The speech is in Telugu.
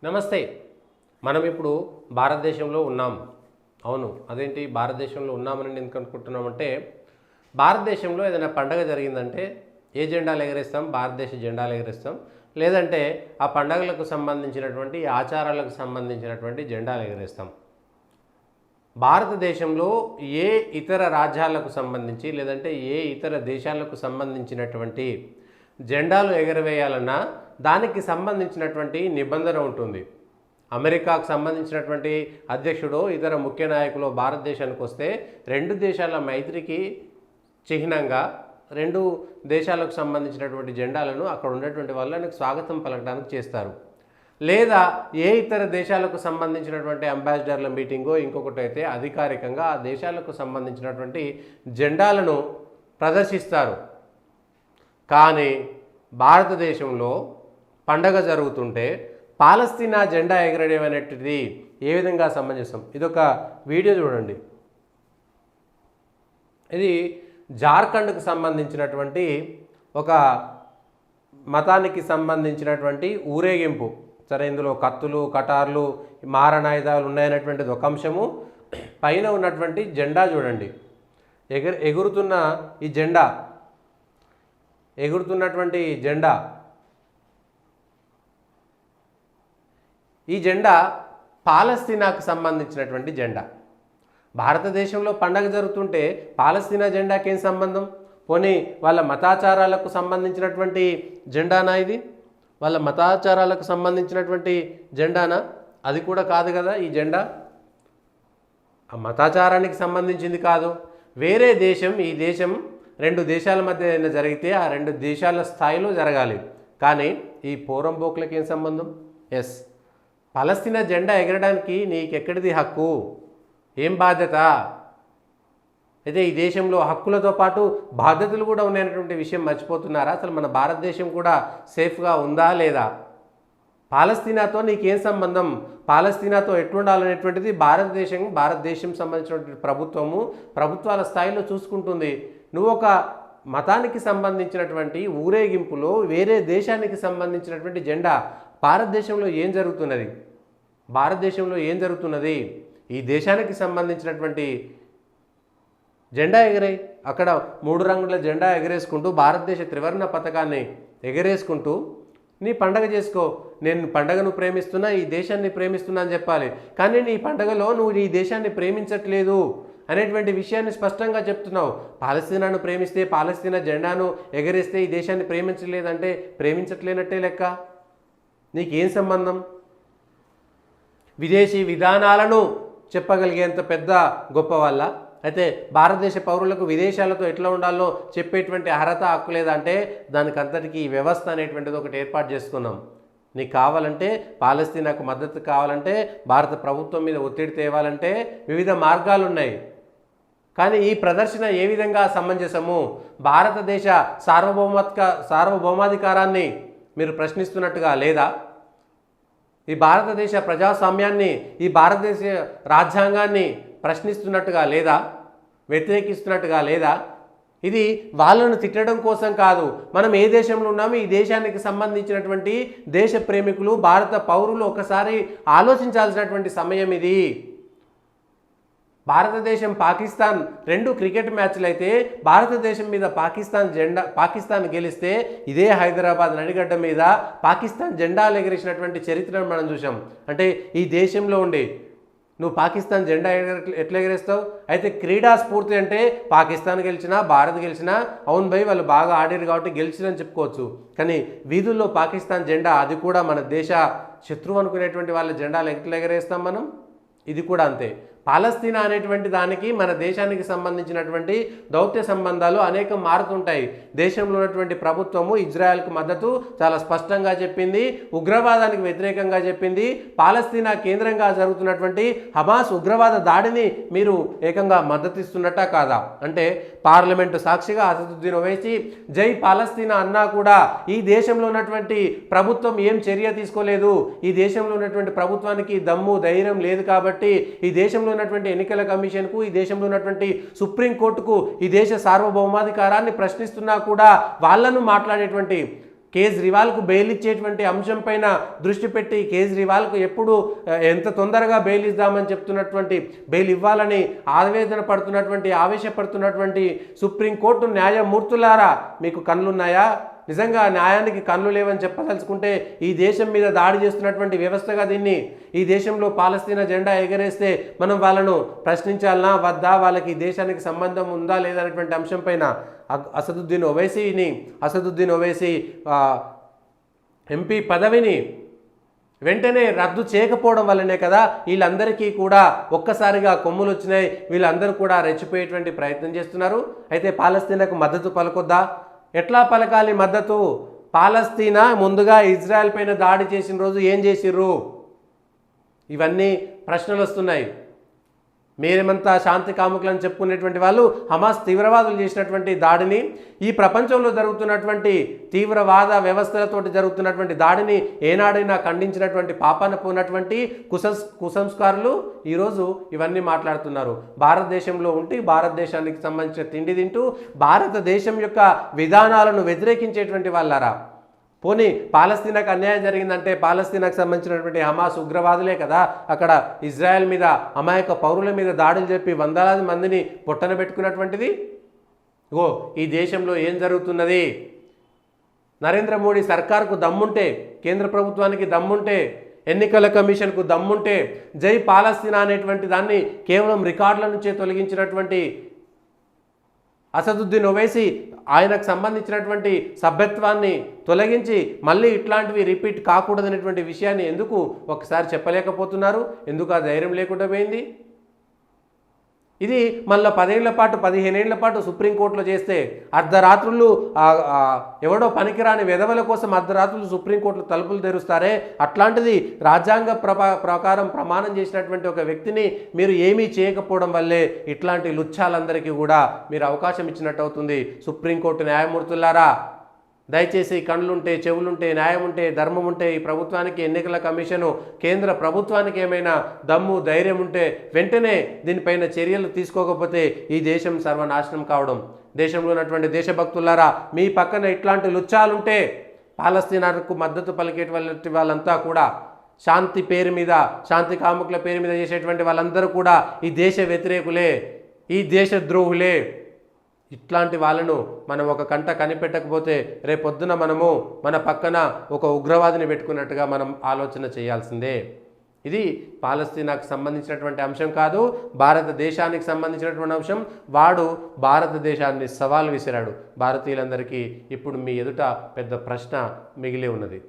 నమస్తే. మనం ఇప్పుడు భారతదేశంలో ఉన్నాం. అవును, అదేంటి భారతదేశంలో ఉన్నామని ఎందుకు అనుకుంటున్నామంటే, భారతదేశంలో ఏదైనా పండగ జరిగిందంటే ఏ జెండాలు ఎగరేస్తాం? భారతదేశ జెండాలు ఎగరేస్తాం. లేదంటే ఆ పండగలకు సంబంధించినటువంటి ఆచారాలకు సంబంధించినటువంటి జెండాలు ఎగరేస్తాం. భారతదేశంలో ఏ ఇతర రాజ్యాలకు సంబంధించి లేదంటే ఏ ఇతర దేశాలకు సంబంధించినటువంటి జెండాలు ఎగరవేయాలన్నా దానికి సంబంధించినటువంటి నిబంధన ఉంటుంది. అమెరికాకు సంబంధించినటువంటి అధ్యక్షుడు ఇతర ముఖ్య నాయకులు భారతదేశానికి వస్తే రెండు దేశాల మైత్రికి చిహ్నంగా రెండు దేశాలకు సంబంధించినటువంటి జెండాలను అక్కడ ఉన్నటువంటి వాళ్ళకి స్వాగతం పలకడానికి చేస్తారు. లేదా ఏ ఇతర దేశాలకు సంబంధించినటువంటి అంబాసిడర్ల మీటింగో ఇంకొకటి అయితే అధికారికంగా ఆ దేశాలకు సంబంధించినటువంటి జెండాలను ప్రదర్శిస్తారు. కానీ భారతదేశంలో పండగ జరుగుతుంటే పాలస్తీనా జెండా ఎగరడం అనేటిది ఏ విధంగా సమంజసం? ఇదొక వీడియో చూడండి. ఇది జార్ఖండ్కు సంబంధించినటువంటి ఒక మతానికి సంబంధించినటువంటి ఊరేగింపు. సరే, ఇందులో కత్తులు కటార్లు మారణాయుధాలు ఉన్నాయనేటువంటిది ఒక అంశము. పైన ఉన్నటువంటి జెండా చూడండి. ఎగురుతున్న ఈ జెండా ఎగురుతున్నటువంటి జెండా ఈ జెండా పాలస్తీనాకు సంబంధించినటువంటి జెండా. భారతదేశంలో పండగ జరుగుతుంటే పాలస్తీనా జెండాకి ఏం సంబంధం? పోనీ వాళ్ళ మతాచారాలకు సంబంధించినటువంటి జెండానా ఇది? వాళ్ళ మతాచారాలకు సంబంధించినటువంటి జెండానా? అది కూడా కాదు కదా. ఈ జెండా ఆ మతాచారానికి సంబంధించింది కాదు. వేరే దేశం, ఈ దేశం రెండు దేశాల మధ్య ఏదైనా జరిగితే ఆ రెండు దేశాల స్థాయిలో జరగాలి. కానీ ఈ పోరంబోకులకి ఏం సంబంధం? ఎస్, పాలస్తీనా జెండా ఎగరడానికి నీకెక్కడిది హక్కు? ఏం బాధ్యత? అయితే ఈ దేశంలో హక్కులతో పాటు బాధ్యతలు కూడా ఉన్నాయనేటువంటి విషయం మర్చిపోతున్నారా? అసలు మన భారతదేశం కూడా సేఫ్గా ఉందా లేదా? పాలస్తీనాతో నీకేం సంబంధం? పాలస్తీనాతో ఎట్లుండాలనేటువంటిది భారతదేశం సంబంధించినటువంటి ప్రభుత్వాల స్థాయిలో చూసుకుంటుంది. నువ్వు ఒక మతానికి సంబంధించినటువంటి ఊరేగింపులో వేరే దేశానికి సంబంధించినటువంటి జెండా, భారతదేశంలో ఏం జరుగుతున్నది? ఈ దేశానికి సంబంధించినటువంటి జెండా ఎగరే, అక్కడ 3 రంగుల జెండా ఎగరేసుకుంటూ భారతదేశ త్రివర్ణ పతాకాన్ని ఎగరేసుకుంటూ నీ పండగ చేసుకో. నేను పండగను ప్రేమిస్తున్నా, ఈ దేశాన్ని ప్రేమిస్తున్నా అని చెప్పాలి. కానీ నీ పండగలో నువ్వు ఈ దేశాన్ని ప్రేమించట్లేదు అనేటువంటి విషయాన్ని స్పష్టంగా చెప్తున్నావు. పాలస్తీనాను ప్రేమిస్తే, పాలస్తీనా జెండాను ఎగరేస్తే ఈ దేశాన్ని ప్రేమించలేదంటే ప్రేమించట్లేనట్టే లెక్క. నీకేం సంబంధం? విదేశీ విధానాలను చెప్పగలిగేంత పెద్ద గొప్ప వాళ్ళ? అయితే భారతదేశ పౌరులకు విదేశాలతో ఎట్లా ఉండాలో చెప్పేటువంటి అర్హత, హక్కు లేదంటే దానికి అంతటికీ ఈ వ్యవస్థ అనేటువంటిది ఒకటి ఏర్పాటు చేసుకున్నాం. నీకు కావాలంటే, పాలస్తీనాకు మద్దతు కావాలంటే, భారత ప్రభుత్వం మీద ఒత్తిడి తేవాలంటే వివిధ మార్గాలు ఉన్నాయి. కానీ ఈ ప్రదర్శన ఏ విధంగా సమంజసము? భారతదేశ సార్వభౌమాధికారాన్ని మీరు ప్రశ్నిస్తున్నట్టుగా లేదా? ఈ భారతదేశ ప్రజాస్వామ్యాన్ని, ఈ భారతదేశ రాజ్యాంగాన్ని ప్రశ్నిస్తున్నట్టుగా లేదా? వ్యతిరేకిస్తున్నట్టుగా లేదా? ఇది వాళ్ళను తిట్టడం కోసం కాదు. మనం ఏ దేశంలో ఉన్నామో ఈ దేశానికి సంబంధించినటువంటి దేశ ప్రేమికులు, భారత పౌరులు ఒకసారి ఆలోచించాల్సినటువంటి సమయం ఇది. భారతదేశం పాకిస్తాన్ 2 క్రికెట్ మ్యాచ్లు అయితే భారతదేశం మీద పాకిస్తాన్ గెలిస్తే ఇదే హైదరాబాద్ నడిగడ్డ మీద పాకిస్తాన్ జెండాలు ఎగిరేసినటువంటి చరిత్రను మనం చూసాం. అంటే ఈ దేశంలో ఉండి నువ్వు పాకిస్తాన్ జెండా ఎట్లా ఎగరేస్తావు? అయితే క్రీడా స్ఫూర్తి అంటే పాకిస్తాన్ గెలిచినా, భారత్ గెలిచినా, అవును భయ్ వాళ్ళు బాగా ఆడారు కాబట్టి గెలిచినని చెప్పుకోవచ్చు. కానీ వీధుల్లో పాకిస్తాన్ జెండా, అది కూడా మన దేశ శత్రువు అనుకునేటువంటి వాళ్ళ జెండాలు ఎట్లా ఎగరేస్తాం మనం? ఇది కూడా అంతే. పాలస్తీనా అనేటువంటి దానికి మన దేశానికి సంబంధించినటువంటి దౌత్య సంబంధాలు అనేకం మారుతుంటాయి. దేశంలో ఉన్నటువంటి ప్రభుత్వము ఇజ్రాయెల్కు మద్దతు చాలా స్పష్టంగా చెప్పింది, ఉగ్రవాదానికి వ్యతిరేకంగా చెప్పింది. పాలస్తీనా కేంద్రంగా జరుగుతున్నటువంటి హమాస్ ఉగ్రవాద దాడిని మీరు ఏకంగా మద్దతిస్తున్నట్టా కాదా? అంటే పార్లమెంటు సాక్షిగా అసదుద్దీన్ ఓవైసీ జై పాలస్తీనా అన్నా కూడా ఈ దేశంలో ఉన్నటువంటి ప్రభుత్వం ఏం చర్య తీసుకోలేదు. ఈ దేశంలో ఉన్నటువంటి ప్రభుత్వానికి దమ్ము ధైర్యం లేదు కాబట్టి ఈ దేశంలో ఉన్నటువంటి ఎన్నికల కమిషన్కు, ఈ దేశంలో ఉన్నటువంటి సుప్రీంకోర్టుకు ఈ దేశ సార్వభౌమాధికారాన్ని ప్రశ్నిస్తున్నా కూడా వాళ్ళను మాట్లాడేటువంటి కేజ్రీవాల్కు బెయిల్ ఇచ్చేటువంటి అంశం పైన దృష్టి పెట్టి కేజ్రీవాల్కు ఎప్పుడు ఎంత తొందరగా బెయిల్ ఇద్దామని చెప్తున్నటువంటి బెయిల్ ఇవ్వాలని ఆవేదన పడుతున్నటువంటి ఆవేశపడుతున్నటువంటి సుప్రీంకోర్టు న్యాయమూర్తులారా మీకు కళ్ళున్నాయా? నిజంగా న్యాయానికి కళ్ళు లేవని చెప్పదలుచుకుంటే ఈ దేశం మీద దాడి చేస్తున్నటువంటి వ్యవస్థగా దీన్ని, ఈ దేశంలో పాలస్తీనా జెండా ఎగరేస్తే మనం వాళ్ళను ప్రశ్నించాలనా వద్దా, వాళ్ళకి ఈ దేశానికి సంబంధం ఉందా లేదా అనేటువంటి అంశం పైన అసదుద్దీన్ ఓవైసీ ఎంపీ పదవిని వెంటనే రద్దు చేయకపోవడం వల్లనే కదా వీళ్ళందరికీ కూడా ఒక్కసారిగా కొమ్ములు వచ్చినాయి, వీళ్ళందరూ కూడా రెచ్చిపోయేటువంటి ప్రయత్నం చేస్తున్నారు. అయితే పాలస్తీనాకు మద్దతు పలకొద్దా? ఎట్లా పలకాలి మద్దతు? పాలస్తీనా ముందుగా ఇజ్రాయెల్ పైన దాడి చేసిన రోజు ఏం చేసిర్రు? ఇవన్నీ ప్రశ్నలు వస్తున్నాయి. మీరేమంతా శాంతి కాముకులని చెప్పుకునేటువంటి వాళ్ళు హమాస్ తీవ్రవాదులు చేసినటువంటి దాడిని, ఈ ప్రపంచంలో జరుగుతున్నటువంటి తీవ్రవాద వ్యవస్థలతోటి జరుగుతున్నటువంటి దాడిని ఏనాడైనా ఖండించినటువంటి పాపాన పోనటువంటి కుసంస్కారులు ఈరోజు ఇవన్నీ మాట్లాడుతున్నారు. భారతదేశంలో ఉండి భారతదేశానికి సంబంధించిన తిండి తింటూ భారతదేశం యొక్క విధానాలను వ్యతిరేకించేటువంటి వాళ్ళారా? పోనీ పాలస్తీనాకు అన్యాయం జరిగిందంటే పాలస్తీనాకు సంబంధించినటువంటి హమాస్ ఉగ్రవాదులే కదా అక్కడ ఇజ్రాయెల్ మీద అమాయక పౌరుల మీద దాడులు చెప్పి వందలాది మందిని పొట్టన పెట్టుకున్నటువంటిది. ఈ దేశంలో ఏం జరుగుతున్నది? నరేంద్ర మోడీ సర్కార్కు దమ్ముంటే, కేంద్ర ప్రభుత్వానికి దమ్ముంటే, ఎన్నికల కమిషన్కు దమ్ముంటే జై పాలస్తీనా అనేటువంటి దాన్ని కేవలం రికార్డుల నుంచే తొలగించినటువంటి అసదుద్దీన్ ఓవైసీ ఆయనకు సంబంధించినటువంటి సభ్యత్వాన్ని తొలగించి మళ్ళీ ఇట్లాంటివి రిపీట్ కాకూడదనేటువంటి విషయాన్ని ఎందుకు ఒకసారి చెప్పలేకపోతున్నారు? ఎందుకు ఆ ధైర్యం లేకుండా పోయింది? ఇది మళ్ళీ 10 ఏళ్ల పాటు 15 ఏళ్ల పాటు సుప్రీంకోర్టులో చేస్తే అర్ధరాత్రులు ఎవడో పనికిరాని వెధవల కోసం అర్ధరాత్రులు సుప్రీంకోర్టులో తలుపులు తెరుస్తారే, అట్లాంటిది రాజ్యాంగ ప్రకారం ప్రమాణం చేసినటువంటి ఒక వ్యక్తిని మీరు ఏమీ చేయకపోవడం వల్లే ఇట్లాంటి లుచ్చాలందరికీ కూడా మీరు అవకాశం ఇచ్చినట్టు అవుతుంది. సుప్రీంకోర్టు న్యాయమూర్తులారా, దయచేసి కళ్ళుంటే చెవులుంటే న్యాయం ఉంటే ధర్మం ఉంటే ఈ ప్రభుత్వానికి, ఎన్నికల కమిషను, కేంద్ర ప్రభుత్వానికి ఏమైనా దమ్ము ధైర్యం ఉంటే వెంటనే దీనిపైన చర్యలు తీసుకోకపోతే ఈ దేశం సర్వనాశనం కావడం. దేశంలో ఉన్నటువంటి దేశభక్తులారా, మీ పక్కన ఇట్లాంటి లుచ్చాలుంటే పాలస్తీనాకు మద్దతు పలికేటువంటి వాళ్ళంతా కూడా శాంతి పేరు మీద, శాంతి కాముకుల పేరు మీద చేసేటువంటి వాళ్ళందరూ కూడా ఈ దేశ వ్యతిరేకులే, ఈ దేశ ద్రోహులే. ఇట్లాంటి వాళ్ళను మనం ఒక కంట కనిపెట్టకపోతే రేపొద్దున మనము మన పక్కన ఒక ఉగ్రవాదిని పెట్టుకున్నట్టుగా మనం ఆలోచన చేయాల్సిందే. ఇది పాలస్తీనాకు సంబంధించినటువంటి అంశం కాదు, భారతదేశానికి సంబంధించినటువంటి అంశం. వాడు భారతదేశాన్ని సవాల్ విసిరాడు. భారతీయులందరికీ ఇప్పుడు మీ ఎదుట పెద్ద ప్రశ్న మిగిలి ఉన్నది.